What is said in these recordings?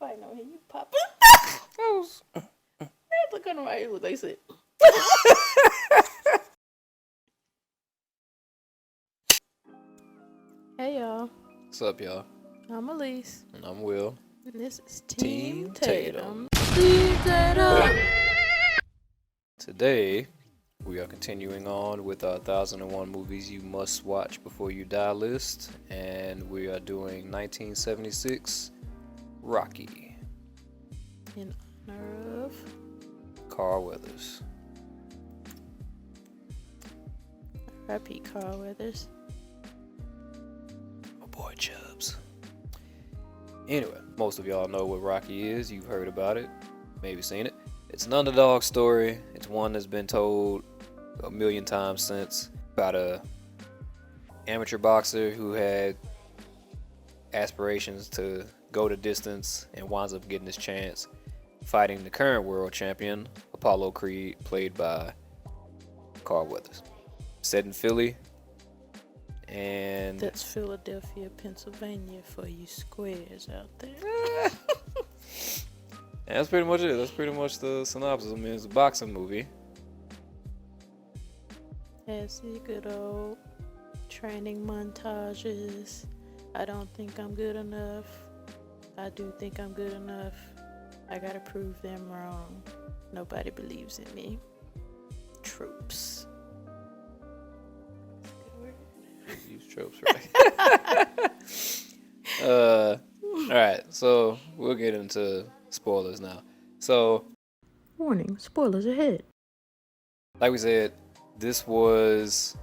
fighting over here. You popping. Look on the right. What they said. Hey, y'all. What's up, y'all? I'm Elise. And I'm Will. And this is Team Tatum. Today, we are continuing on with our 1001 movies you must watch before you die list. And we are doing 1976 Rocky. In honor of Carl Weathers. R.I.P. Carl Weathers. My boy Chubbs. Anyway, most of y'all know what Rocky is. You've heard about it. Maybe seen it. It's an underdog story. It's one that's been told a million times since, about a amateur boxer who had aspirations to go the distance and winds up getting his chance fighting the current world champion, Apollo Creed, played by Carl Weathers. Set in Philly. And that's Philadelphia, Pennsylvania for you squares out there. And that's pretty much it. That's pretty much the synopsis. I mean, it's a boxing movie. Has the good old training montages. I don't think I'm good enough. I do think I'm good enough. I gotta prove them wrong. Nobody believes in me. Tropes. Use tropes, right? Alright, so we'll get into spoilers now. So, warning, spoilers ahead. like we said, this was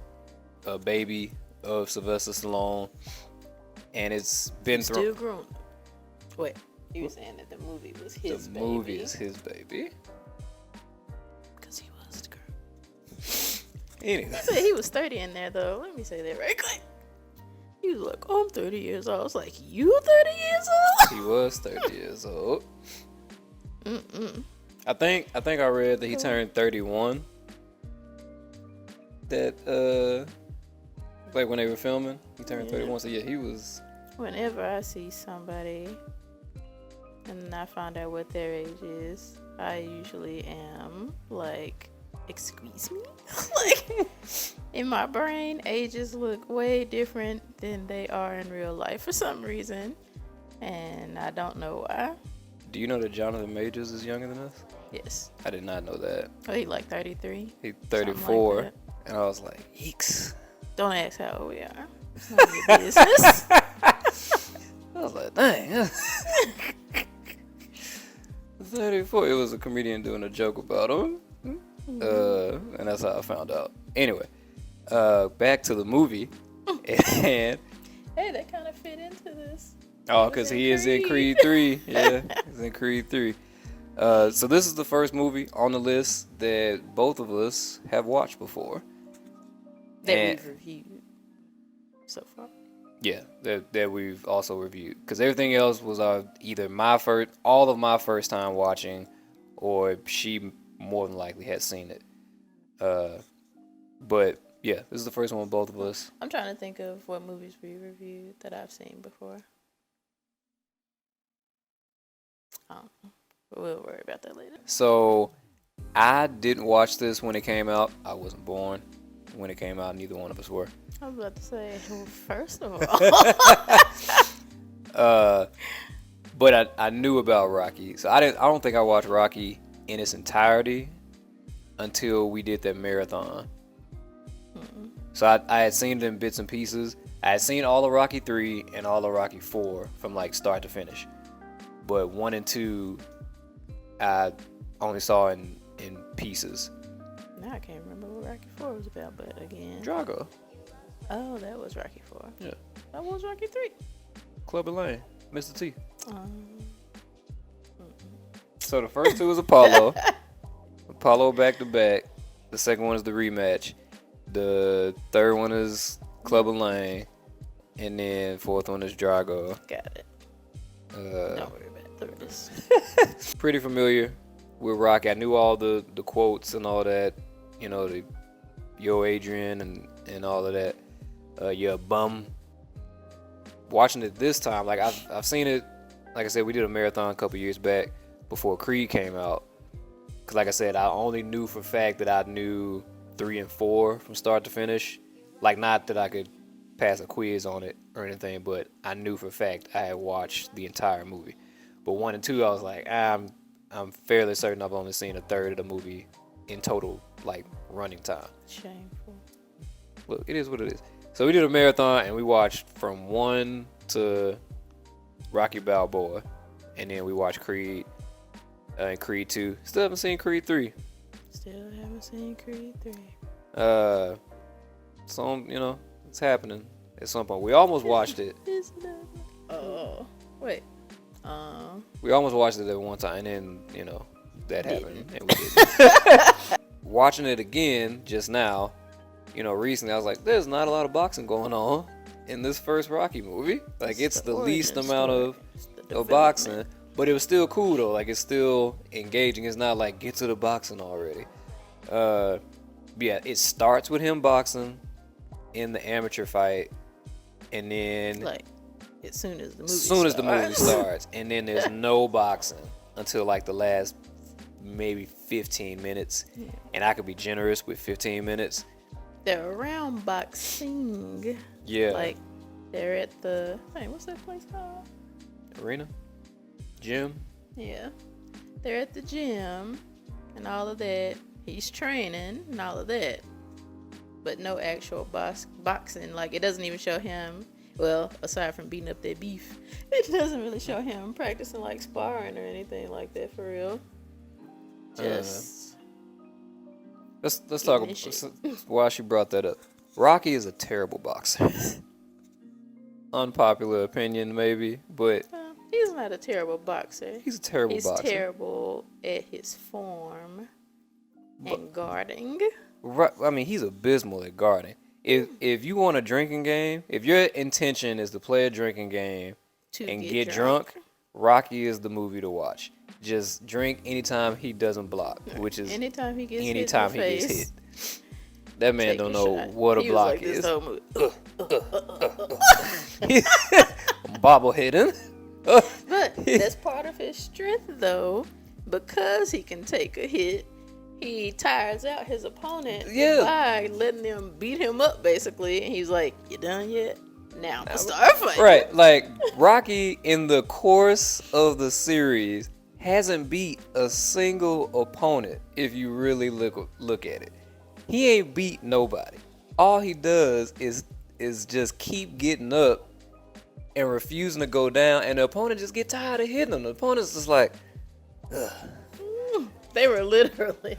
a baby of Sylvester Stallone, and it's been still grown. Wait, you were saying that the movie was his baby? The movie is his baby. Because he was the girl. Anyway. He said he was 30 in there, though. Let me say that right quick. He was like, oh, I'm 30 years old. I was like, you 30 years old? He was 30 years old. Mm-mm. I think I read that he turned 31. That like when they were filming, he turned 31. So yeah, he was. Whenever I see somebody and I find out what their age is, I usually am like, excuse me? Like, in my brain, ages look way different than they are in real life for some reason, and I don't know why. Do you know that Jonathan Majors is younger than us? Yes. I did not know that. Oh, he like 33? He's 34, like and I was like, yeeks. Don't ask how old we are. It's none of your business. I was like, dang. 34. It was a comedian doing a joke about him. And that's how I found out. Anyway, back to the movie. And hey, that kind of fit into this. Oh, because he is in Creed 3. Yeah, he's in Creed 3. So this is the first movie on the list that both of us have watched before. That we've reviewed so far. Yeah, that we've also reviewed. Because everything else was either all of my first time watching, or she more than likely had seen it. But yeah, this is the first one with both of us. I'm trying to think of what movies we reviewed that I've seen before. We'll worry about that later. So, I didn't watch this when it came out. I wasn't born when it came out. Neither one of us were. I was about to say, well, first of all. But I knew about Rocky. So I don't think I watched Rocky in its entirety until we did that marathon. Mm-hmm. So I had seen it in bits and pieces. I had seen all of Rocky 3 and all of Rocky 4 from like start to finish. But 1 and 2, I only saw in pieces. Now I can't remember what Rocky 4 was about, but again. Drago. Oh, that was Rocky 4. Yeah. That was Rocky 3. Clubber Lane, Mr. T. Mm-mm. So the first two was Apollo. Apollo back to back. The second one is the rematch. The third one is Clubber Lane. And then fourth one is Drago. Got it. Don't worry about the rest. Pretty familiar with Rocky. I knew all the quotes and all that. You know, the Yo Adrian and all of that. You're a bum. Watching it this time, like I've seen it like I said, we did a marathon a couple years back before Creed came out. Cause like I said, I only knew for a fact that I knew 3 and 4 from start to finish. Like, not that I could pass a quiz on it or anything, but I knew for a fact I had watched the entire movie. But 1 and 2, I was like, I'm fairly certain I've only seen a third of the movie in total, like, running time. Shameful. Look, it is what it is. So we did a marathon and we watched from 1 to Rocky Balboa, and then we watched Creed and Creed 2. Still haven't seen Creed 3. Still haven't seen Creed 3. So, it's happening at some point. We almost watched it. Oh, wait. We almost watched it at one time, and then, that happened, and we didn't. Watching it again just now, recently, I was like, there's not a lot of boxing going on in this first Rocky movie. Like, it's the least amount of boxing, but it was still cool, though. Like, it's still engaging. It's not like, get to the boxing already. Yeah, it starts with him boxing in the amateur fight, and then like as soon as the movie starts, and then there's no boxing until like the last maybe 15 minutes. Yeah. And I could be generous with 15 minutes. They're around boxing. Yeah. Like they're at the what's that place called? Arena? Gym? Yeah. They're at the gym and all of that. He's training and all of that. But no actual boxing. Like, it doesn't even show him, well, aside from beating up that beef, it doesn't really show him practicing, like, sparring or anything like that, for real. Just... Let's talk about why she brought that up. Rocky is a terrible boxer. Unpopular opinion, maybe, but... he's not a terrible boxer. He's a terrible boxer. He's terrible at his form and guarding. Right, I mean, he's abysmal at guarding. If you want a drinking game, if your intention is to play a drinking game and get drunk, Rocky is the movie to watch. Just drink anytime he doesn't block, which is anytime he gets hit. That man don't know what a block is. Bobble hitting. But that's part of his strength, though, because he can take a hit. He tires out his opponent by letting them beat him up, basically. And he's like, you done yet? Now I'm start fighting. Right. Like, Rocky, in the course of the series, hasn't beat a single opponent, if you really look at it. He ain't beat nobody. All he does is just keep getting up and refusing to go down, and the opponent just get tired of hitting him. The opponent's just like, ugh. They were literally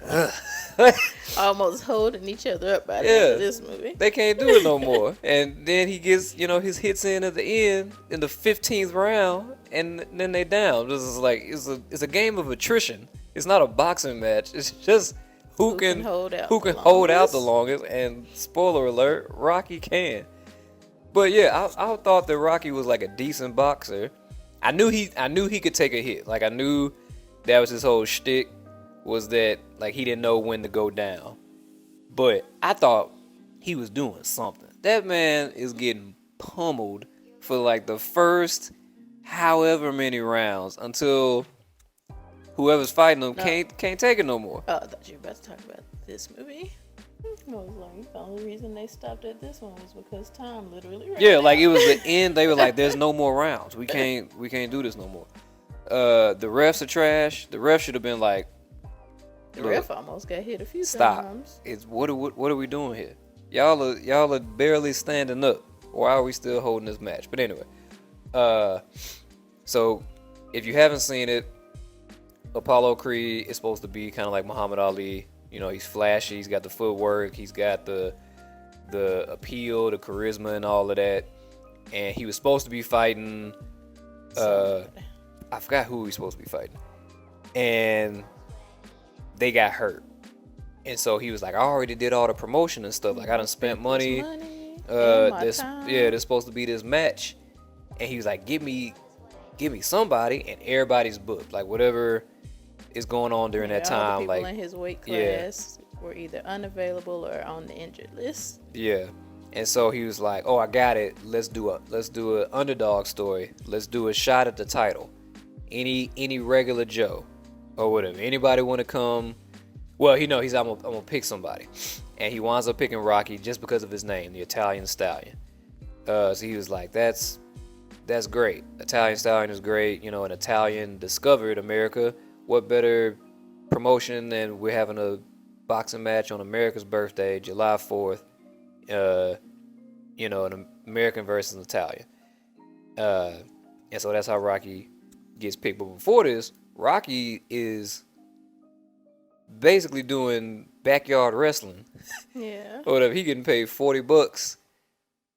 almost holding each other up by the end of this movie. They can't do it no more. And then he gets, his hits in at the end, in the 15th round, and then they down. This is like, it's a game of attrition. It's not a boxing match. It's just who can hold out the longest. And spoiler alert, Rocky can. But yeah, I thought that Rocky was like a decent boxer. I knew he could take a hit. Like, I knew that was his whole shtick. Was that, like, he didn't know when to go down. But I thought he was doing something. That man is getting pummeled for, like, the first however many rounds until whoever's fighting him can't take it no more. Oh, I thought you were about to talk about this movie. I was like, the only reason they stopped at this one was because time literally ran out. Like, it was the end. They were like, there's no more rounds. We can't do this no more. The refs are trash. The refs should have been like, the ref almost got hit a few times. It's what are we doing here? Y'all are barely standing up. Why are we still holding this match? But anyway, so if you haven't seen it, Apollo Creed is supposed to be kind of like Muhammad Ali. He's flashy. He's got the footwork. He's got the appeal, the charisma, and all of that. And he was supposed to be fighting. I forgot who he was supposed to be fighting, and they got hurt. And so he was like, I already did all the promotion and stuff. Like, I done spent money. They're supposed to be this match. And he was like, give me somebody, and everybody's booked. Like, whatever is going on during that time. All the people like in his weight class were either unavailable or on the injured list. Yeah. And so he was like, oh, I got it. Let's do an underdog story. Let's do a shot at the title. any regular Joe or whatever. Anybody want to come? Well, he's I'm gonna pick somebody, and he winds up picking Rocky just because of his name, the Italian Stallion. So he was like, that's great. Italian Stallion is great. An Italian discovered America. What better promotion than we're having a boxing match on America's birthday, July 4th. An American versus an Italian. And so that's how Rocky gets picked. But before this, Rocky is basically doing backyard wrestling. Yeah. Or whatever. He getting paid $40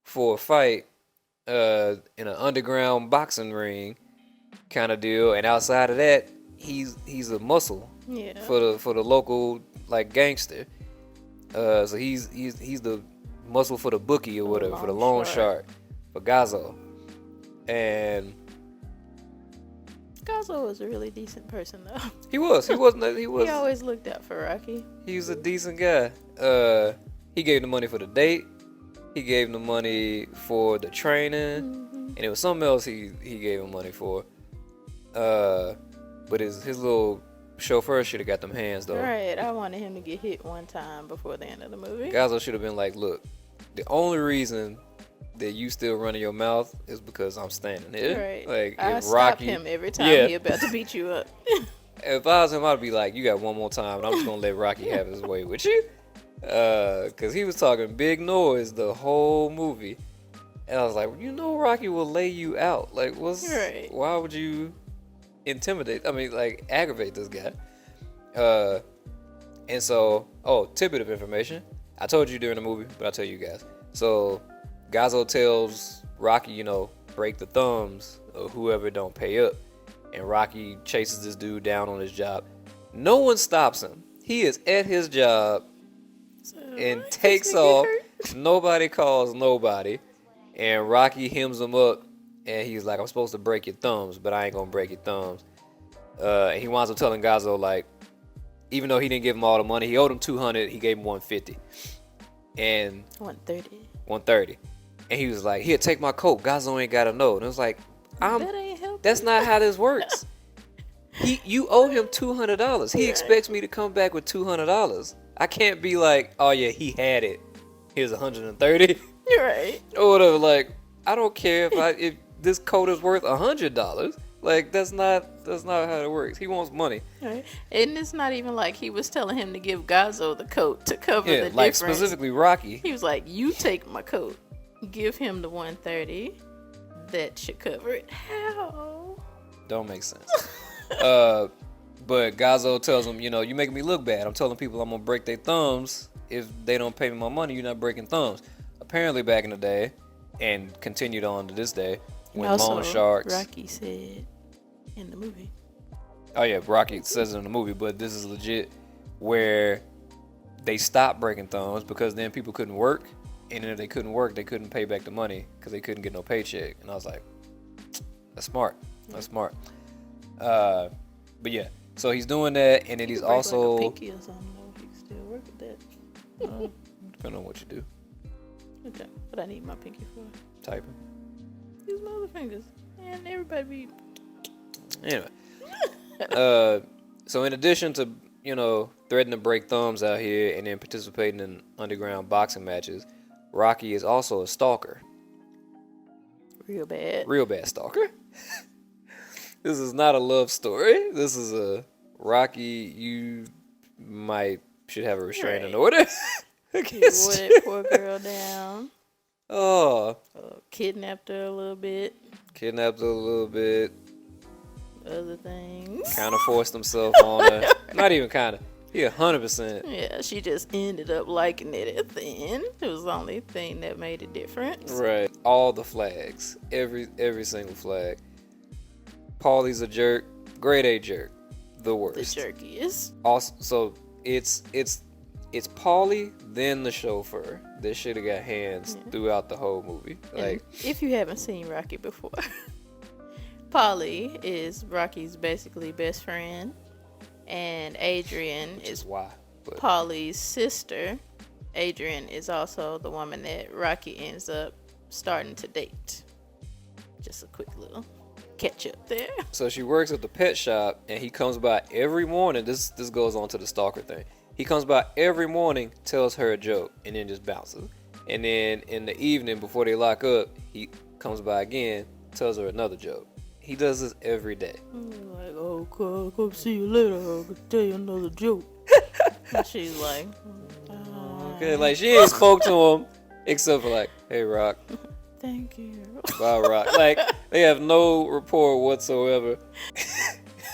for a fight in an underground boxing ring kind of deal. And outside of that, he's a muscle for the local like gangster. So he's the muscle for the bookie or whatever, for the loan shark, for Gazzo. And Gazzo was a really decent person, though. He was. He always looked out for Rocky. He was a decent guy. He gave him the money for the date. He gave him the money for the training, and it was something else he gave him money for. But his little chauffeur should have got them hands though. Right. I wanted him to get hit one time before the end of the movie. Gazzo should have been like, look, the only reason that you still running your mouth is because I'm standing here. Right. Like, I if stop Rocky, him every time he about to beat you up. If I was him, I'd be like, you got one more time, and I'm just gonna let Rocky have his way with you. Cause he was talking big noise the whole movie, and I was like, Rocky will lay you out. Like, why would you intimidate? I mean, like, aggravate this guy. And so, tidbit of information. I told you during the movie, but I'll tell you guys. So, Gazzo tells Rocky, break the thumbs of whoever don't pay up. And Rocky chases this dude down on his job. No one stops him. He is at his job and takes off. Nobody calls nobody. And Rocky hems him up. And he's like, I'm supposed to break your thumbs, but I ain't going to break your thumbs. And he winds up telling Gazzo, like, even though he didn't give him all the money, he owed him $200. He gave him $150. And $130. And he was like, here, take my coat. Gazzo ain't got to know. And it was like, that's not how this works. You owe him $200. He expects me to come back with $200. I can't be like, oh yeah, he had it. Here's $130. You're right. Or whatever. Like, I don't care if this coat is worth $100. Like, that's not how it works. He wants money. Right. And it's not even like he was telling him to give Gazzo the coat to cover the difference. Like specifically Rocky. He was like, you take my coat. Give him the $130. That should cover it. How? Don't make sense. But Gazzo tells him, you making me look bad. I'm telling people I'm going to break their thumbs. If they don't pay me my money, you're not breaking thumbs. Apparently back in the day, and continued on to this day, when also, loan sharks... Rocky said in the movie. Oh yeah, Rocky says it in the movie, but this is legit where they stopped breaking thumbs because then people couldn't work. And if they couldn't work, they couldn't pay back the money because they couldn't get no paycheck. And I was like, that's smart. That's smart. But yeah, so he's doing that, and then he's also... Like a pinky or something, though. He can still work with that. Depending on what you do. Okay, what I need my pinky for? Typing. Use my other fingers. And everybody be... Anyway. So in addition to, threatening to break thumbs out here and then participating in underground boxing matches, Rocky is also a stalker. Real bad. Real bad stalker. This is not a love story. This is a Rocky, you should have a restraining order. He wore that poor girl down. Oh. Kidnapped her a little bit. Other things. Kind of forced himself on her. Not even kind of. He 100%. Yeah, she just ended up liking it at the end. It was the only thing that made a difference. Right. All the flags. Every single flag. Paulie's a jerk. Grade A jerk. The worst. The jerkiest. Also, so it's Paulie, then the chauffeur. That should have got hands throughout the whole movie. Like, if you haven't seen Rocky before, Paulie is Rocky's basically best friend, and Adrian is Paulie's sister. Adrian is also the woman that Rocky ends up starting to date. Just a quick little ketchup there. So she works at the pet shop, and he comes by every morning. This goes on to the stalker thing. He comes by every morning, tells her a joke, and then just bounces. And then in the evening, before they lock up, he comes by again, tells her another joke. He does this every day. Like, oh, come see you later. I'll tell you another joke. And she's like, Okay, like she ain't spoke to him except for like, hey, Rock. thank you. Bye, Rock. Like, they have no rapport whatsoever.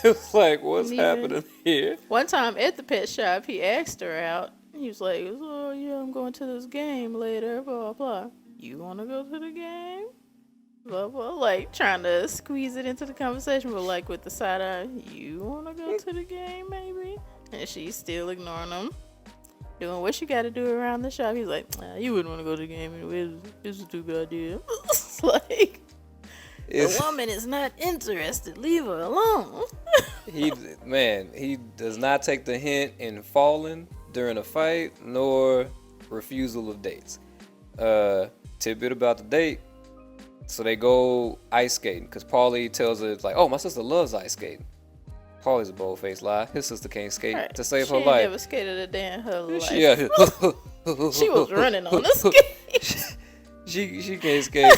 It's like, what's happening here? One time at the pet shop, he asked her out. He was like, oh, yeah, I'm going to this game later, blah, blah. You want to go to the game? Blah, blah. Like, trying to squeeze it into the conversation, but like with the side eye, you want to go to the game, maybe? And she's still ignoring him. Doing what you got to do around the shop. He's like, you wouldn't want to go to the game anyway. This is a stupid idea. It's like, the woman is not interested. Leave her alone. he does not take the hint in falling during a fight nor refusal of dates. Tidbit about the date. So they go ice skating because Paulie tells her, like, oh, my sister loves ice skating. Paulie's a bold-faced lie. His sister can't skate to save her life. She never skated a day in her life. She was running on the skate. she can't skate.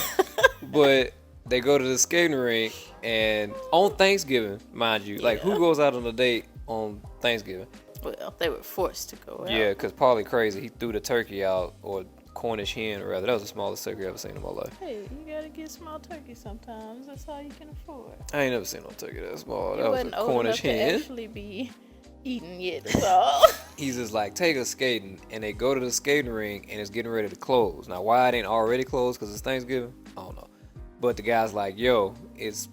But they go to the skating rink, and on Thanksgiving, mind you, like, who goes out on a date on Thanksgiving? Well, they were forced to go out. Yeah, because Paulie crazy. He threw the turkey out, or Cornish hen, rather. That was the smallest turkey I've ever seen in my life. Hey, you gotta get small turkey sometimes. That's all you can afford. I ain't never seen no turkey that small. That wasn't was a old Cornish hen. To actually be eaten yet, so. He's just like, take us skating, and they go to the skating rink, and it's getting ready to close. Now, why it ain't already closed? Because it's Thanksgiving? I don't know. But the guy's like, yo, it's,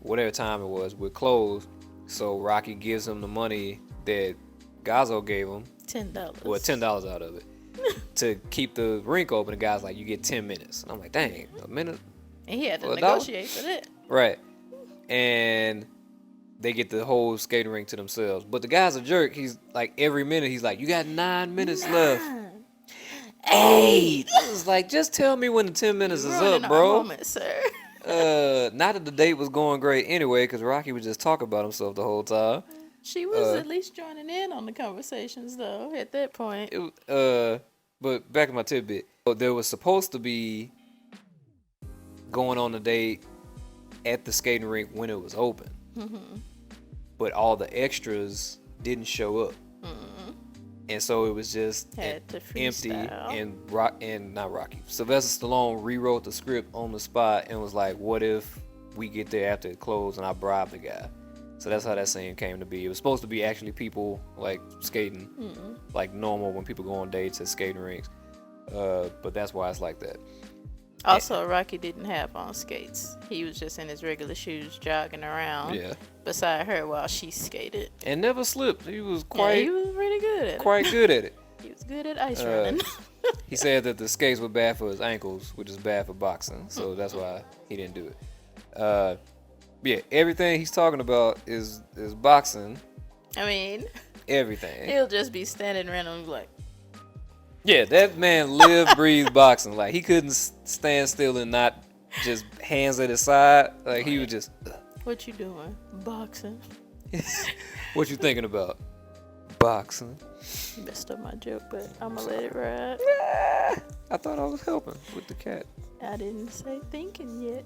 whatever time it was, we're closed. So Rocky gives him the money that Gazzo gave him. $10. Well, $10 out of it. To keep the rink open. The guy's like, you get 10 minutes. And I'm like, dang, a minute? And he had to negotiate for that. Right. And they get the whole skating rink to themselves. But the guy's a jerk. He's like, every minute, he's like, you got 9 minutes left. 8. I was like, just tell me when the 10 minutes is up, bro. Moment, sir. Not that the date was going great anyway, because Rocky was just talking about himself the whole time. She was at least joining in on the conversations, though, at that point. But back to my tidbit. There was supposed to be going on a date at the skating rink when it was open. Mm-hmm. But all the extras didn't show up. Mm-hmm. And so it was just empty. And not Rocky. Sylvester Stallone rewrote the script on the spot and was like, what if we get there after it closed and I bribe the guy? So that's how that scene came to be. It was supposed to be actually people like skating, like normal when people go on dates at skating rinks. But that's why it's like that. Also, Rocky didn't have on skates. He was just in his regular shoes jogging around beside her while she skated. And never slipped. He was he was pretty good at it. Quite good at it. He was good at ice running. He said that the skates were bad for his ankles, which is bad for boxing. So that's why he didn't do it. Yeah, everything he's talking about is boxing. I mean, everything. He'll just be standing randomly like. Yeah, that man lived, breathed boxing. Like, he couldn't stand still and not just hands at his side. Like, he would just. What you doing? Boxing. What you thinking about? Boxing. Messed up my joke, but I'm gonna let it ride. I thought I was helping with the cat. I didn't say thinking yet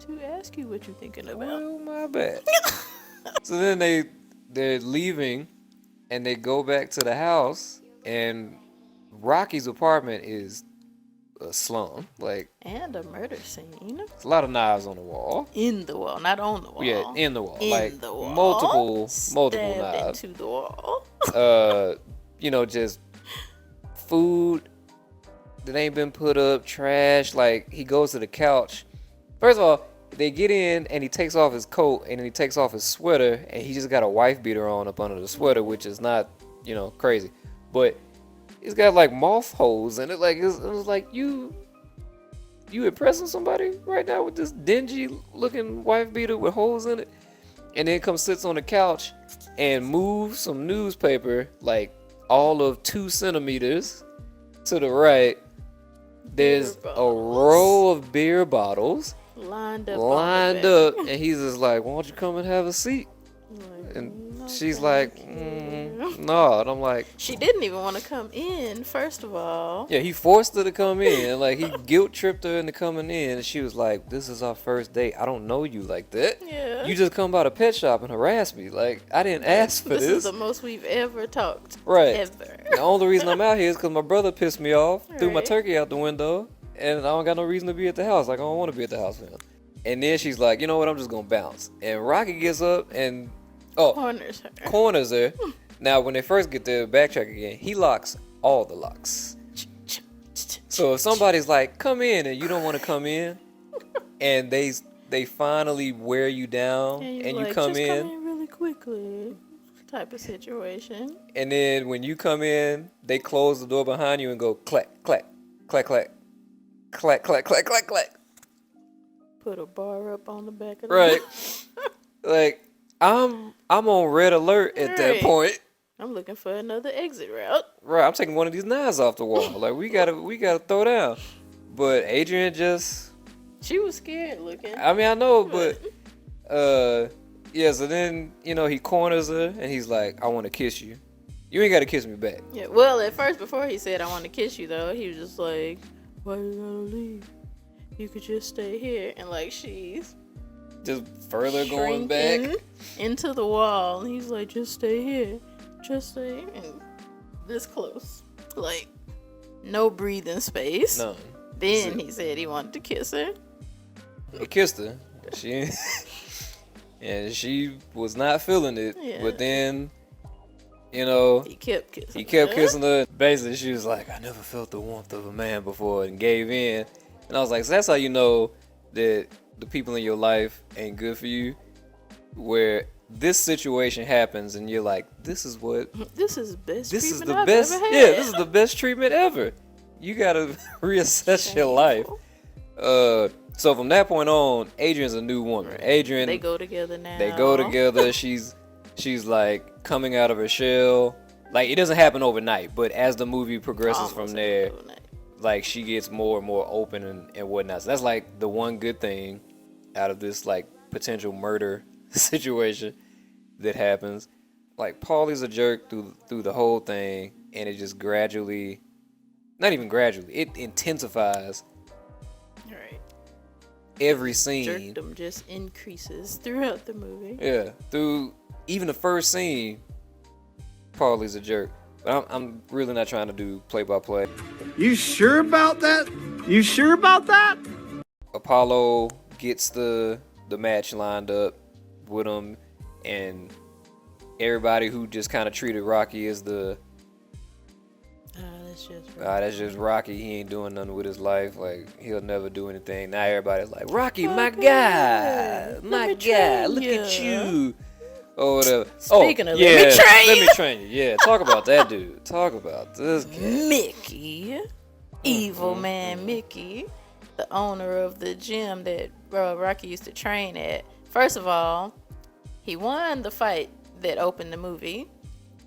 to ask you what you're thinking about. Well, my bad. So then they're leaving, and they go back to the house, and Rocky's apartment is a slum, and a murder scene. There's a lot of knives on the wall. In the wall, not on the wall. Yeah, in the wall. In the wall. Multiple knives. Into the wall. Just food that ain't been put up, trash. Like, he goes to the couch. First of all, they get in and he takes off his coat and then he takes off his sweater and he just got a wife beater on up under the sweater, which is not, crazy. But it's got like moth holes in it. Like, it was like, you impressing somebody right now with this dingy looking wife beater with holes in it? And then comes sits on the couch and moves some newspaper like all of 2 centimeters to the right. There's a row of beer bottles. lined up. Lined up, and he's just like, "Why don't you come and have a seat?" Like, And "No, she's thank like, you." "No," and I'm like, She didn't even want to come in. First of all, "Yeah." He forced her to come in, like he guilt tripped her into coming in, and she was like, "This is our first date. I don't know you like that. yeah. You just come by the pet shop and harass me. Like I didn't ask for This this." is the most we've ever talked. Right. Ever. The only reason I'm out here is because my brother pissed me off, threw my Right. turkey out the window, and I don't got no reason to be at the house. Like I don't want to be at the house now. And then she's like, "You know what? I'm just gonna bounce." And Rocky gets up and Corners her. corners her. Now when they first get there, backtrack again. He locks all the locks. So if somebody's like, "Come in," and you don't want to come in, and they finally wear you down, And and you're you like, come just in, come in really quickly, type of situation. and then when you come in, they close the door behind you and go clack, clack, clack, clack, clack, clack, clack, clack, clack. Put a bar up on the back of the Right. Like I'm on red alert at that Right. point. I'm looking for another exit route. Right, I'm taking one of these knives off the wall. Like we gotta throw down. But Adrian just, She was scared looking. I mean I know, but yeah. So then he corners her and he's like, "I want to kiss you. You ain't gotta kiss me back." Yeah. Well, at first, before he said, "I want to kiss you," though, he was just like, "Why you gotta leave? You could just stay here." And like she's Just further going back. shrinking into the wall. And he's like, "Just stay here. Just stay." And this close. Like, no breathing space. None. Then he said he wanted to kiss her. He kissed her. She and she was not feeling it. Yeah. But then, He kept kissing he kept her. kissing her. Basically, she was like, "I never felt the warmth of a man before," and gave in. And I was like, so that's how you know that the people in your life ain't good for you. Where this situation happens and you're like, this is the best This is the treatment best I've treatment I've ever had. Yeah, this is the best treatment ever. You gotta reassess your life. So from that point on, Adrian's a new woman. Adrian, They go together now. they go together. She's like coming out of her shell. Like it doesn't happen overnight, but as the movie progresses Almost from there, overnight. like she gets more and more open and whatnot. So that's like the one good thing out of this like potential murder situation that happens. Like Paulie's a jerk through the whole thing, and it just gradually, not even gradually, it intensifies Right. every scene. Jerkdom just increases throughout the movie. Yeah, through even the first scene, Paulie's a jerk. But I'm really not trying to do play-by-play. You sure about that? You sure about that? Apollo gets the match lined up with him, and everybody who just kind of treated Rocky as that's just Rocky. He ain't doing nothing with his life. Like he'll never do anything. Now everybody's like, Rocky, my guy, my guy, look at you. Or whatever. Speaking of, let me train you. Yeah, talk about that dude. Talk about this guy. Mickey, evil man Mickey, the owner of the gym that Rocky used to train at. First of all, he won the fight that opened the movie,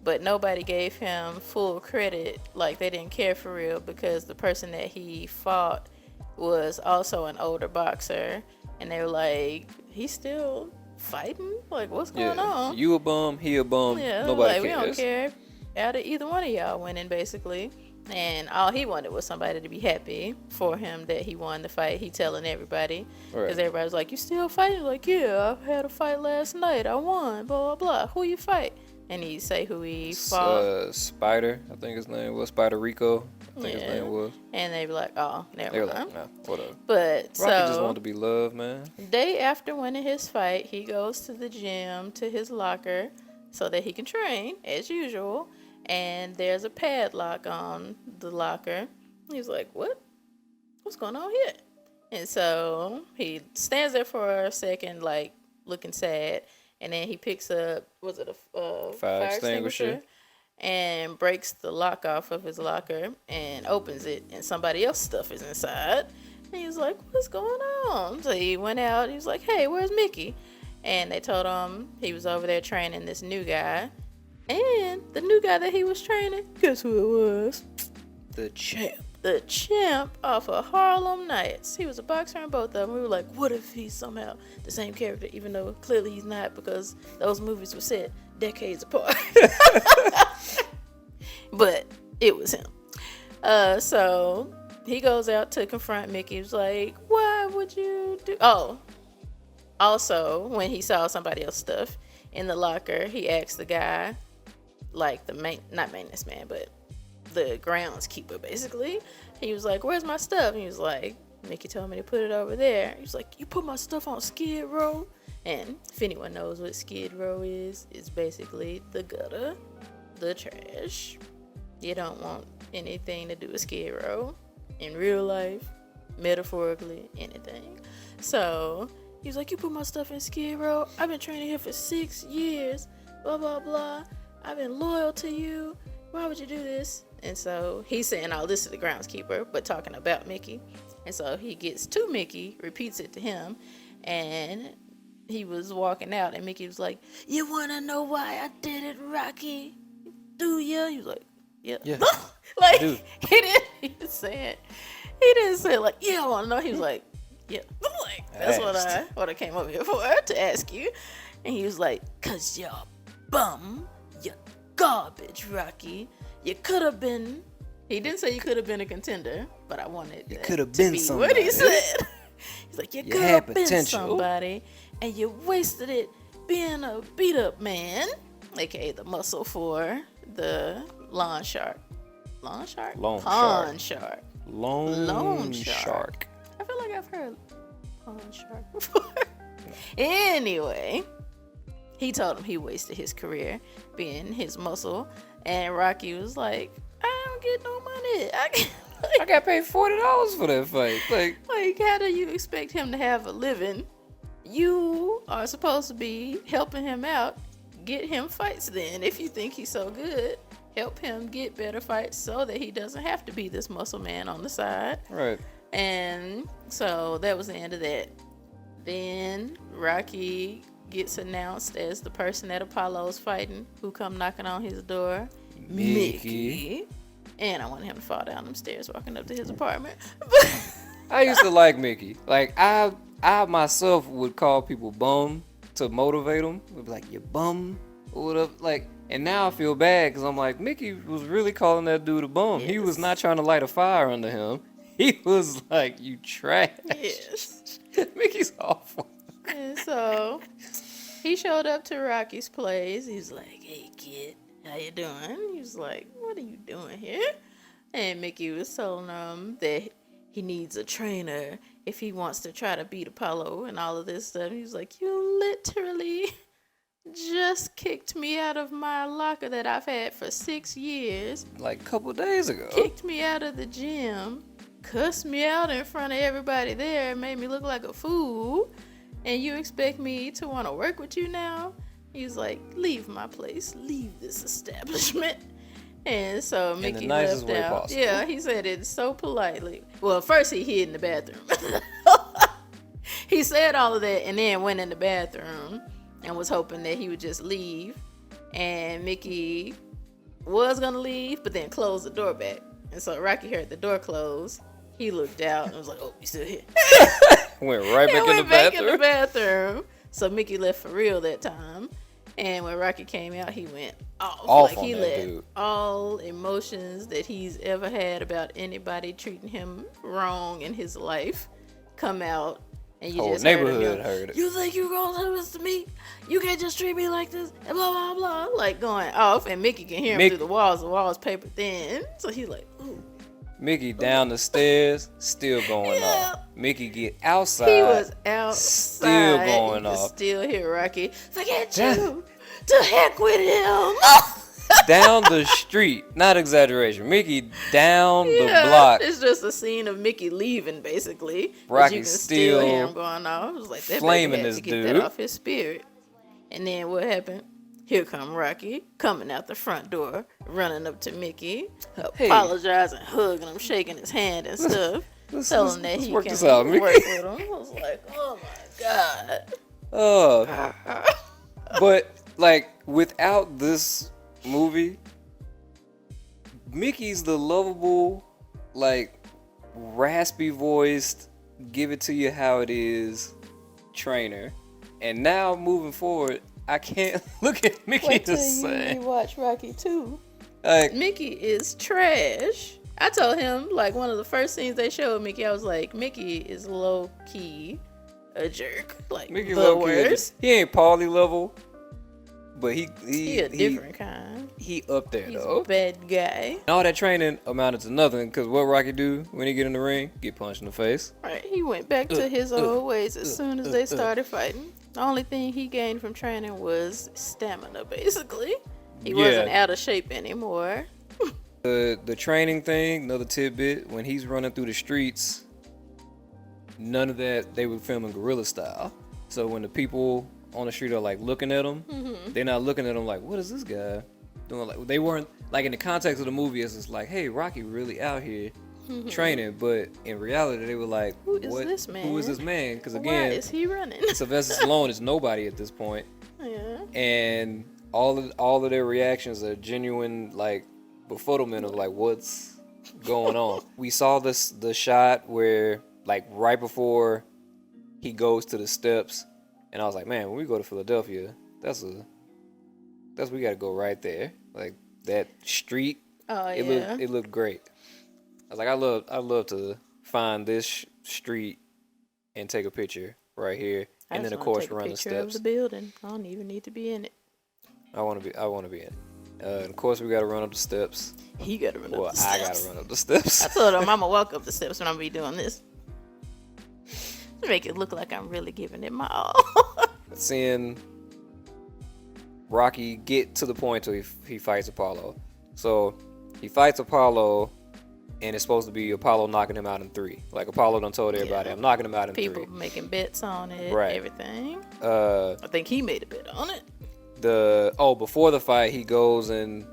but nobody gave him full credit. Like they didn't care for real because the person that he fought was also an older boxer, and they were like, he's still fighting? Like, what's going on? You a bum, he a bum. Yeah, Nobody like, cares. we don't care out of either one of y'all winning, basically. And all he wanted was somebody to be happy for him that he won the fight. He telling everybody. Because everybody was like, you still fighting? Like, yeah, I had a fight last night. I won, blah, blah, blah. Who you fight? And he say who he fought. Spider, I think his name was. Spider Rico, I think his name was. And they were like, oh, They never were mind. like, nah, whatever. But Rocky so, just wanted to be loved, man. day after winning his fight, he goes to the gym, to his locker, so that he can train, as usual. And there's a padlock on the locker. He's like, what? What's going on here? And so he stands there for a second, like, looking sad. And then he picks up, was it a fire extinguisher? And breaks the lock off of his locker and opens it. And somebody else's stuff is inside. And he's like, what's going on? So he went out. He was like, hey, where's Mickey? And they told him he was over there training this new guy. And the new guy that he was training, guess who it was? The champ. the champ off of Harlem Nights. He was a boxer in both of them. We were like, what if he's somehow the same character, even though clearly he's not, because those movies were set decades apart. But it was him. So he goes out to confront Mickey. He was like, why would you do... Oh, also, when he saw somebody else's stuff in the locker, he asked the guy, like the not maintenance man, but the groundskeeper, basically. He was like, where's my stuff? And he was like, Mickey told me to put it over there. He was like, you put my stuff on Skid Row? And if anyone knows what Skid Row is, it's basically the gutter, the trash. You don't want anything to do with Skid Row in real life, metaphorically, anything. So he was like, you put my stuff in Skid Row? I've been training here for 6 years, blah, blah, blah. I've been loyal to you. Why would you do this? And so he's saying all this to the groundskeeper, but talking about Mickey. And so he gets to Mickey, repeats it to him, and he was walking out, and Mickey was like, you want to know why I did it, Rocky? Do ya? He was like, yeah. Like, he didn't say it like, yeah, I want to know. He was like, yeah. Like, that's what I came up here for, to ask you. And he was like, cause you're a bum. You're garbage, Rocky. You could have been... He didn't say you could have been a contender, but I wanted You that could have to been be somebody. what he said. He's like, you could had have been potential. somebody, and you wasted it being a beat-up man, aka the muscle for the lawn shark. Lawn shark? Pond shark. Loan shark. I feel like I've heard pond shark before. Anyway, he told him he wasted his career being his muscle, and Rocky was like, I don't get no money. I got paid $40 for that fight. Like, how do you expect him to have a living? You are supposed to be helping him out. Get him fights then. If you think he's so good, help him get better fights so that he doesn't have to be this muscle man on the side. Right. And so that was the end of that. Then Rocky gets announced as the person that Apollo's fighting, who come knocking on his door. Mickey. And I wanted him to fall down them stairs walking up to his apartment. I used to like Mickey. Like, I myself would call people bum to motivate them. Would be like, you bum, or whatever. Like, and now I feel bad because I'm like, Mickey was really calling that dude a bum. Yes. He was not trying to light a fire under him. He was like, you trash. Yes. Mickey's awful. And so he showed up to Rocky's place. He was like, hey, kid, how you doing? He was like, what are you doing here? And Mickey was telling him that he needs a trainer if he wants to try to beat Apollo and all of this stuff. He was like, you literally just kicked me out of my locker that I've had for 6 years. Like a couple days ago. Kicked me out of the gym, cussed me out in front of everybody there, made me look like a fool. And you expect me to want to work with you now? He was like, leave my place, leave this establishment. And so Mickey left out. Possible. Yeah, he said it so politely. Well, first he hid in the bathroom. He said all of that and then went in the bathroom and was hoping that he would just leave. And Mickey was going to leave, but then closed the door back. And so Rocky heard the door close. He looked out and was like, oh, you still here? Went right back in the back in bathroom. the bathroom. So Mickey left for real that time. And when Rocky came out, he went off. Like, he let all emotions that he's ever had about anybody treating him wrong in his life come out. And you Whole just neighborhood heard it. You think you gonna do this to me? You can't just treat me like this, and blah blah blah, like going off. And Mickey can hear him through the walls. The walls paper thin, so he's like, ooh. Mickey down the stairs, still going off. Mickey get outside. He was outside. Still going off. Still hear Rocky. Forget you. To heck with him. Down the street. Not exaggeration. Mickey down the block. It's just a scene of Mickey leaving, basically. Rocky you can still hear him going off. It was like that flaming baby had this to get dude. that off his spirit. And then what happened? Here come Rocky coming out the front door, running up to Mickey, apologizing, hugging him, shaking his hand and stuff, telling him that he work can this out, Mickey. work with him. I was like, oh my God. But like without this movie, Mickey's the lovable like raspy voiced, give it to you how it is trainer. And now moving forward, I can't look at Mickey Wait the till same. you watch Rocky 2. Like, Mickey is trash. I told him, like, one of the first scenes they showed Mickey, I was like, Mickey is low key a jerk. Like, Mickey the low-key, worst. he ain't Paulie level, but he a different kind. He up there He's though. a bad guy. All that training amounted to nothing, because what Rocky do when he get in the ring? Get punched in the face. Right, he went back to his old ways as soon as they started fighting. The only thing he gained from training was stamina, basically. He wasn't out of shape anymore. The training thing, another tidbit, when he's running through the streets, none of that, they were filming guerrilla style. So when the people on the street are like looking at him, they're not looking at him like, what is this guy doing? Like, they weren't, like, in the context of the movie, it's just like, hey, Rocky really out here training, but in reality they were like, Who is this man? Who is this man? Because Why again, is he running? Sylvester Stallone is nobody at this point. Yeah. And all of their reactions are genuine, like, befuddlement of like what's going on. We saw the shot where, like, right before he goes to the steps, and I was like, man, when we go to Philadelphia, we gotta go right there. Like, that street, Oh, it looked great. I was like, I'd love to find this street and take a picture right here, and then of course run the steps. Of the building. I don't even need to be in it. I want to be in it. And of course, we gotta run up the steps. He gotta run up the steps. I gotta run up the steps. I told him I'm gonna walk up the steps when I'm be doing this. To make it look like I'm really giving it my all. Seeing Rocky get to the point where he fights Apollo. So he fights Apollo, and it's supposed to be Apollo knocking him out in 3. Like, Apollo done told everybody, I'm knocking him out in 3. People making bets on it, Right. everything. I think he made a bet on it. Before the fight, he goes and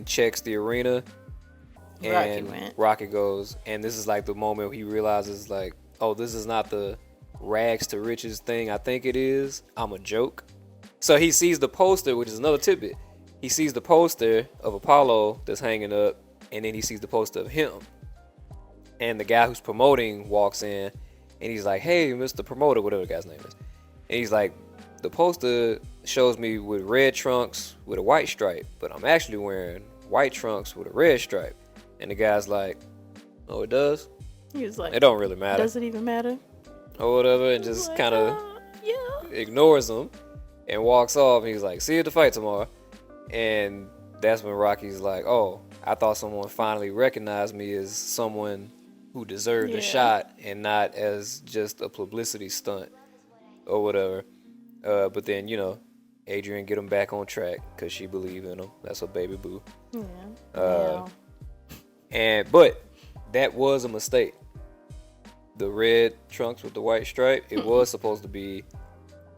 checks the arena, and Rocky goes, and this is like the moment he realizes, like, oh, this is not the rags to riches thing I think it is. I'm a joke. So he sees the poster, which is another tidbit. He sees the poster of Apollo that's hanging up, and then he sees the poster of him. And the guy who's promoting walks in, and he's like, hey, Mr. Promoter, whatever the guy's name is. And he's like, the poster shows me with red trunks with a white stripe, but I'm actually wearing white trunks with a red stripe. And the guy's like, oh, it does? He was like, it don't really matter. Does it even matter? Or whatever, and just kind of ignores him and walks off. And he's like, see you at the fight tomorrow. And that's when Rocky's like, oh, I thought someone finally recognized me as someone who deserved a shot and not as just a publicity stunt or whatever. But then, Adrian get him back on track because she believed in him. That's her baby boo. Yeah. But that was a mistake. The red trunks with the white stripe, it was supposed to be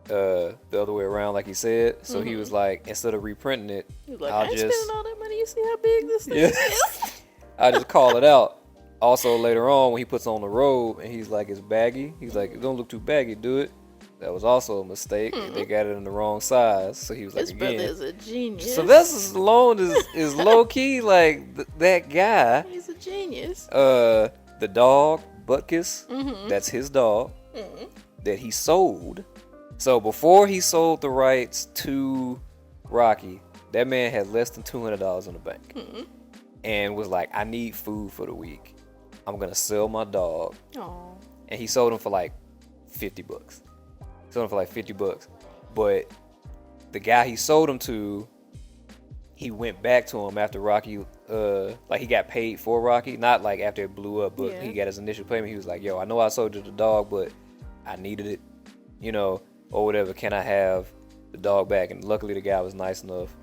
the other way around, like he said. So he was like, instead of reprinting it, he was like, I ain't spending all that money. You see how big this thing is? I just call it out. Also, later on, when he puts on the robe and he's like, it's baggy. He's like, it don't look too baggy, do it. That was also a mistake. They got it in the wrong size. So he was like, his brother is a genius. Sylvester Stallone is low key like that guy. He's a genius. The dog, Butkus, that's his dog that he sold. So before he sold the rights to Rocky, that man had less than $200 in the bank and was like, I need food for the week. I'm going to sell my dog. Aww. And he sold him for like $50. Sold him for like $50. But the guy he sold him to, he went back to him after Rocky, like he got paid for Rocky, not like after it blew up, but he got his initial payment. He was like, yo, I know I sold you the dog, but I needed it, or whatever. Can I have the dog back? And luckily the guy was nice enough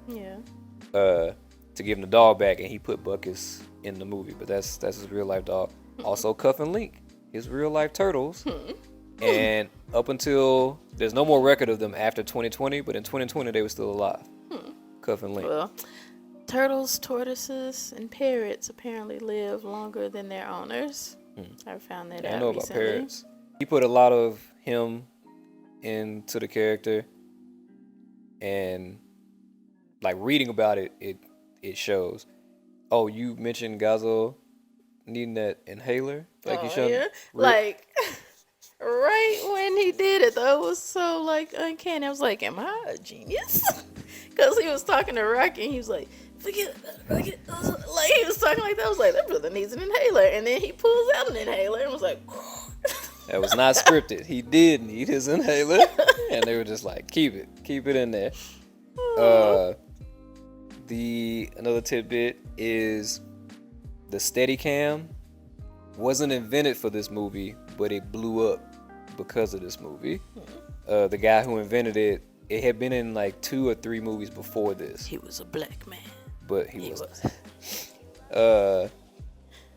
to give him the dog back, and he put Buckus in the movie, but that's his real life dog. Also Cuff and Link, his real life turtles. And up until, there's no more record of them after 2020, but in 2020 they were still alive. Cuff and Link. Well, turtles, tortoises, and parrots apparently live longer than their owners. I found that out I know recently. about parrots. He put a lot of him into the character, and like reading about it, it shows. Oh, you mentioned Gazzo. needing that inhaler. Like you Oh shouldn't. yeah, like right when he did it, though, it was so like uncanny. I was like, "Am I a genius?" Because he was talking to Rocky, and he was like, "Forget about it, Rocky." Like he was talking like that. I was like, "That brother needs an inhaler," and then he pulls out an inhaler and was like, That was not scripted. He did need his inhaler, and they were just like, keep it in there. Another tidbit is the Steadicam wasn't invented for this movie, but it blew up because of this movie. The guy who invented it, it had been in like 2 or 3 movies before this. He was a black man. But he was.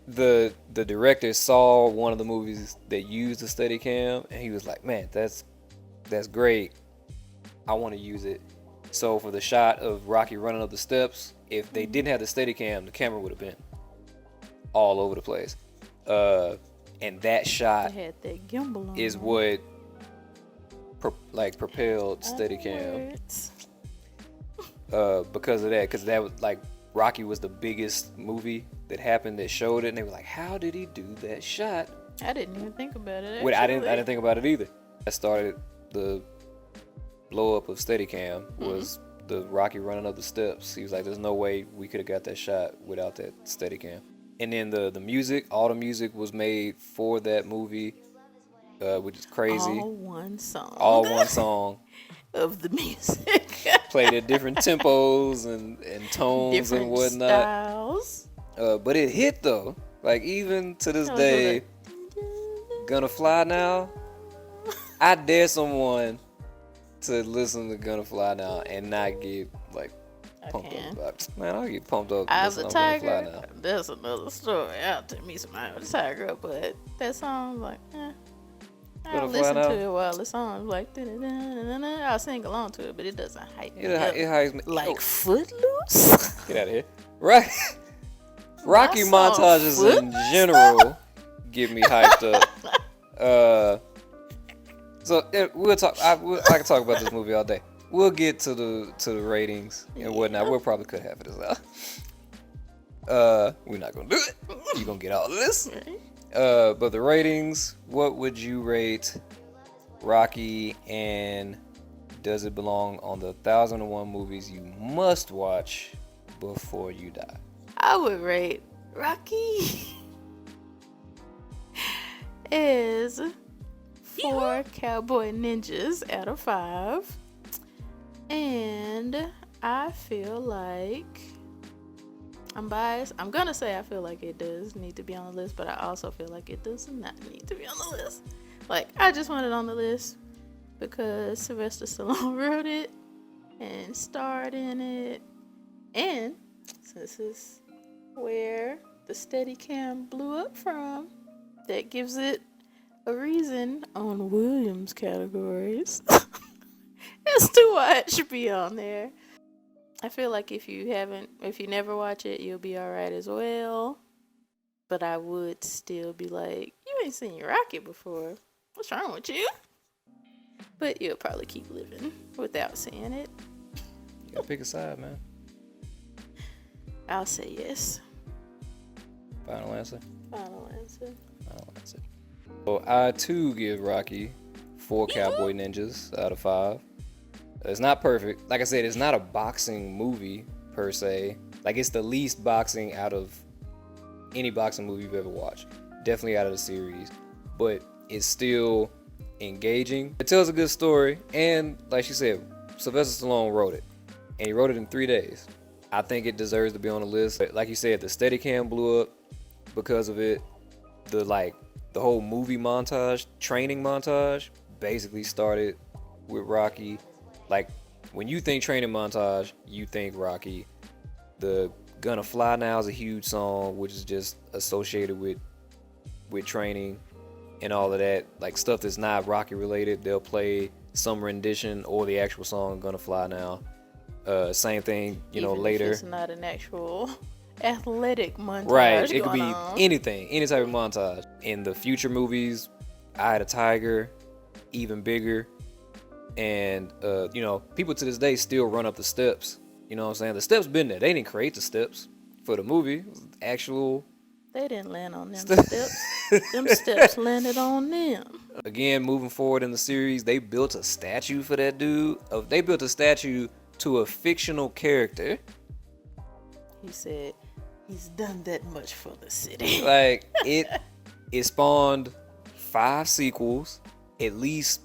The director saw one of the movies that used the Steadicam, and he was like, "Man, that's great. I want to use it." So for the shot of Rocky running up the steps, if they didn't have the Steadicam, the camera would have been all over the place. And that shot Had that gimbal on is what propelled Steadicam. Because of that, because that was like Rocky was the biggest movie that happened that showed it, and they were like, "How did he do that shot?" I didn't even think about it. Wait, I didn't think about it either. That started the blow up of Steadicam was the Rocky running up the steps. He was like, "There's no way we could have got that shot without that Steadicam." And then the music, all the music was made for that movie, which is crazy. All one song. All one song. Of the music. Played at different tempos and tones Different and whatnot. styles. But it hit though. Like even to this day, Gonna Fly Now. I dare someone to listen to Gonna Fly Now and not get like pumped up about it. Man, I'll get pumped up. Eye of the listening to Gonna Fly Tiger. Now. That's another story. I'll take me some Eye of the Tiger, but that song, like, I'll Gonna Fly listen Now? to it while the song's like, da-da-da-da-da-da. I'll sing along to it, but it doesn't hype me It up. hypes me. Like Footloose? Get out of here. Right. Rocky song, montages in Footloose? general get me hyped up. So we'll talk. I can talk about this movie all day. We'll get to the ratings and whatnot. We'll probably cut half of this out. We're not gonna do it. You're gonna get all of this. But the ratings. What would you rate Rocky, and does it belong on the 1001 movies you must watch before you die? I would rate Rocky is 4 cowboy ninjas out of 5. And I feel like I'm biased. I'm gonna say I feel like it does need to be on the list, but I also feel like it does not need to be on the list. Like, I just want it on the list because Sylvester Stallone wrote it and starred in it. And since it's where the Steadicam blew up from, that gives it a reason on Williams categories as to why it should be on there. I feel like if you never watch it, you'll be alright as well. But I would still be like, you ain't seen Rocky before. What's wrong with you? But you'll probably keep living without seeing it. You gotta pick a side, man. I'll say yes. Final answer. Final answer. Final answer. So I too give Rocky 4 cowboy ninjas out of 5. It's not perfect. Like I said, it's not a boxing movie per se. Like, it's the least boxing out of any boxing movie you've ever watched. Definitely out of the series. But it's still engaging. It tells a good story. And like she said, Sylvester Stallone wrote it. And he wrote it in 3 days. I think it deserves to be on the list. But like you said, the Steadicam blew up because of it. The whole movie montage, training montage, basically started with Rocky. Like, when you think training montage, you think Rocky. The Gonna Fly Now is a huge song, which is just associated with training and all of that. Like, stuff that's not Rocky related, they'll play some rendition or the actual song Gonna Fly Now. Same thing, Even later. if it's not an actual athletic montage. Right, it could be on. anything, any type of montage. In the future movies, Eye of the Tiger, even bigger. And, people to this day still run up the steps. You know what I'm saying? The steps been there. They didn't create the steps for the movie. It was actual They didn't land on them steps. Them steps landed on them. Again, moving forward in the series, they built a statue for that dude. They built a statue to a fictional character. He said he's done that much for the city. Like it spawned 5 sequels. At least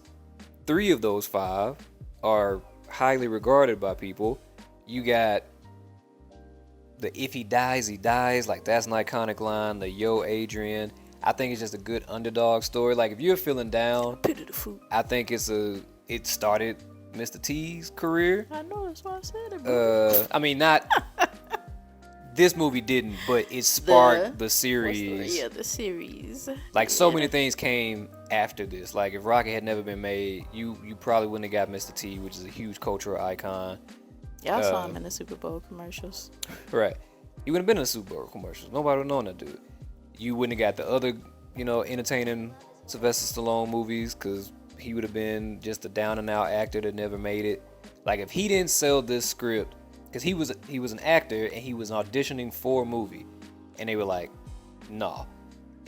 3 of those 5 are highly regarded by people. You got the "if he dies, he dies." Like that's an iconic line. The "yo, Adrian." I think it's just a good underdog story. Like if you're feeling down, Pity the food. I think it started Mr. T's career. I know, that's why I said it. Bro. I mean, not this movie didn't, but it sparked the series. The series. Like so many things came after this. Like if Rocky had never been made, you probably wouldn't have got Mr. T, which is a huge cultural icon. Y'all saw him in the Super Bowl commercials. Right. He wouldn't have been in the Super Bowl commercials. Nobody would have known that dude. You wouldn't have got the other, entertaining Sylvester Stallone movies because he would have been just a down and out actor that never made it. Like if he didn't sell this script, because he was an actor and he was auditioning for a movie, and they were like, nah.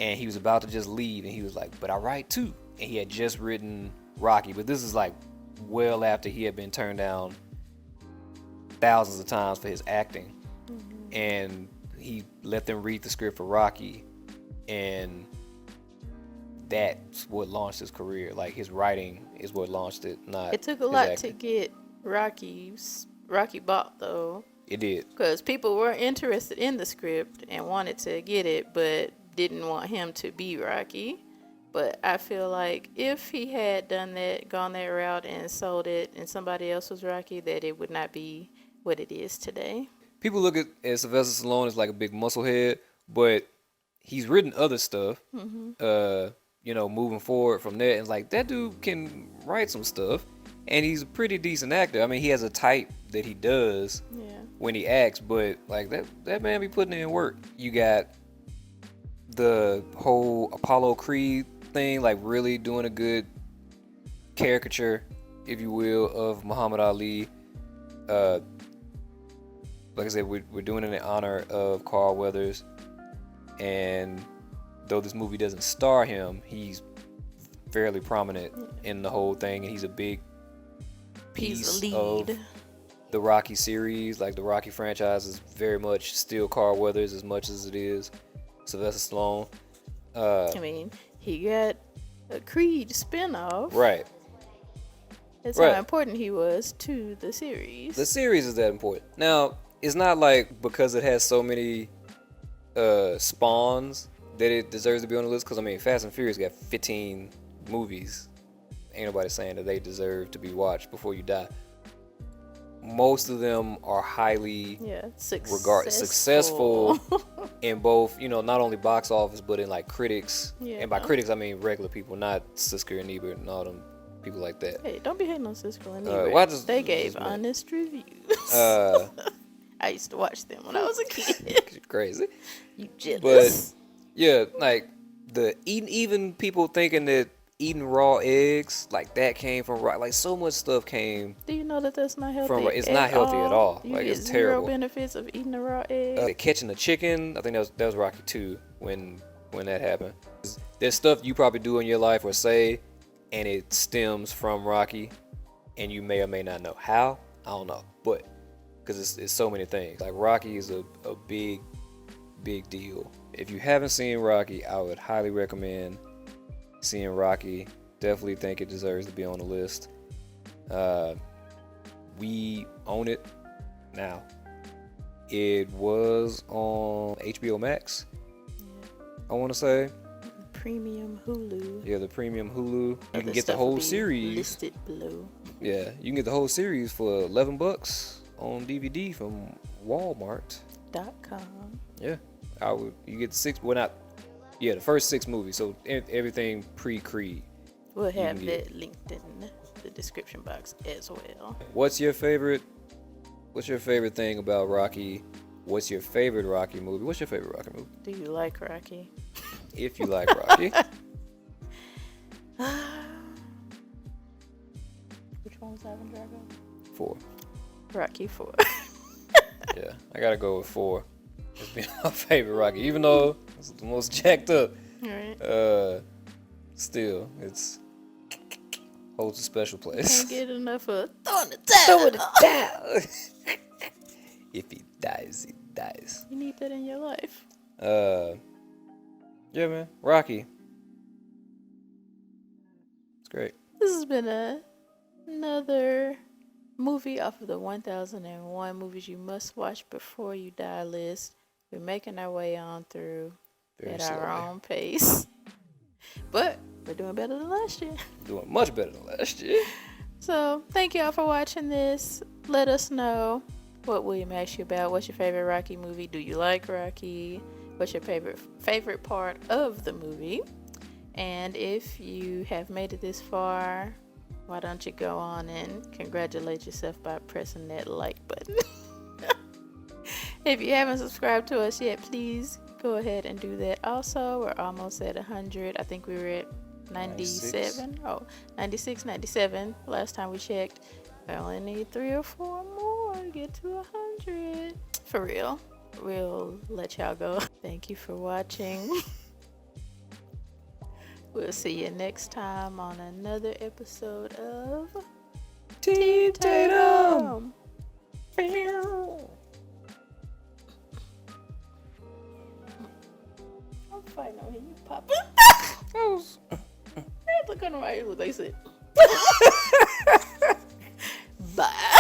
And he was about to just leave, and he was like, but I write too. And he had just written Rocky, but this is like well after he had been turned down thousands of times for his acting. Mm-hmm. And he let them read the script for Rocky, and that's what launched his career. Like his writing is what launched it. Not it took a lot to get Rocky bought though. It did, because people were interested in the script and wanted to get it, but didn't want him to be Rocky. But I feel like if he had gone that route and sold it, and somebody else was Rocky, that it would not be what it is today. People look at Sylvester Stallone as like a big musclehead, but he's written other stuff. Mm-hmm. Moving forward from there, and like that dude can write some stuff, and he's a pretty decent actor. I mean, he has a type that he does when he acts, but like that man be putting in work. You got the whole Apollo Creed thing, like really doing a good caricature, if you will, of Muhammad Ali. Like I said, we're doing it in honor of Carl Weathers, and though this movie doesn't star him, he's fairly prominent in the whole thing, and he's a big piece of the Rocky series. Like the Rocky franchise is very much still Carl Weathers as much as it is Sylvester Stallone. I mean, he got a Creed spinoff. Right. That's how important he was to the series. The series is that important. Now, it's not like because it has so many spawns that it deserves to be on the list. Because, I mean, Fast and Furious got 15 movies. Ain't nobody saying that they deserve to be watched before you die. Most of them are highly successful in both, not only box office, but in like critics. Yeah. And by critics, I mean regular people, not Siskel and Ebert and all them people like that. Hey, don't be hating on Siskel and Ebert. They gave honest reviews. I used to watch them when I was a kid. You're crazy. You jealous. But yeah, like even people thinking that eating raw eggs, like that came from raw. Like so much stuff came. Do you know that that's not healthy? It's not healthy at all. You like get it's terrible. Zero benefits of eating a raw egg. Catching the chicken. I think that was Rocky 2 when that happened. There's stuff you probably do in your life or say, and it stems from Rocky, and you may or may not know how. I don't know, but because it's so many things. Like Rocky is a big deal. If you haven't seen Rocky, I would highly recommend seeing Rocky. Definitely think it deserves to be on the list. We own it now. It was on HBO Max, I want to say. Premium Hulu. Yeah, the premium Hulu. You can get the whole series. Listed below. Yeah, you can get the whole series for $11 on DVD from Walmart.com. Yeah, you get the first 6 movies, so everything pre-Creed. We'll have that linked in the description box as well. What's your favorite thing about Rocky? What's your favorite Rocky movie? What's your favorite Rocky movie? Do you like Rocky? If you like Rocky. Which one was Ivan Drago? 4. Rocky 4. Yeah, I gotta go with 4. It's been my favorite Rocky. Even though It's the most jacked up. Right. Still, it's holds a special place. Can't get enough of throwing the towel. Throw it down. If he dies, he dies. You need that in your life. Yeah, man. Rocky. It's great. This has been another movie off of the 1001 movies you must watch before you die list. We're making our way on through at our own pace. But we're doing better than last year. Doing much better than last year. So, thank y'all for watching this. Let us know what William asked you about. What's your favorite Rocky movie? Do you like Rocky? What's your favorite part of the movie? And if you have made it this far, why don't you go on and congratulate yourself by pressing that like button? If you haven't subscribed to us yet, please go ahead and do that. Also, we're almost at 100. I think we were at 97. 96, 97 last time we checked. We only need 3 or 4 more to get to 100. For real. We'll let y'all go. Thank you for watching. We'll see you next time on another episode of Team Tatum. I'm fighting on here. You popping. Look on the right. What they said. Bye.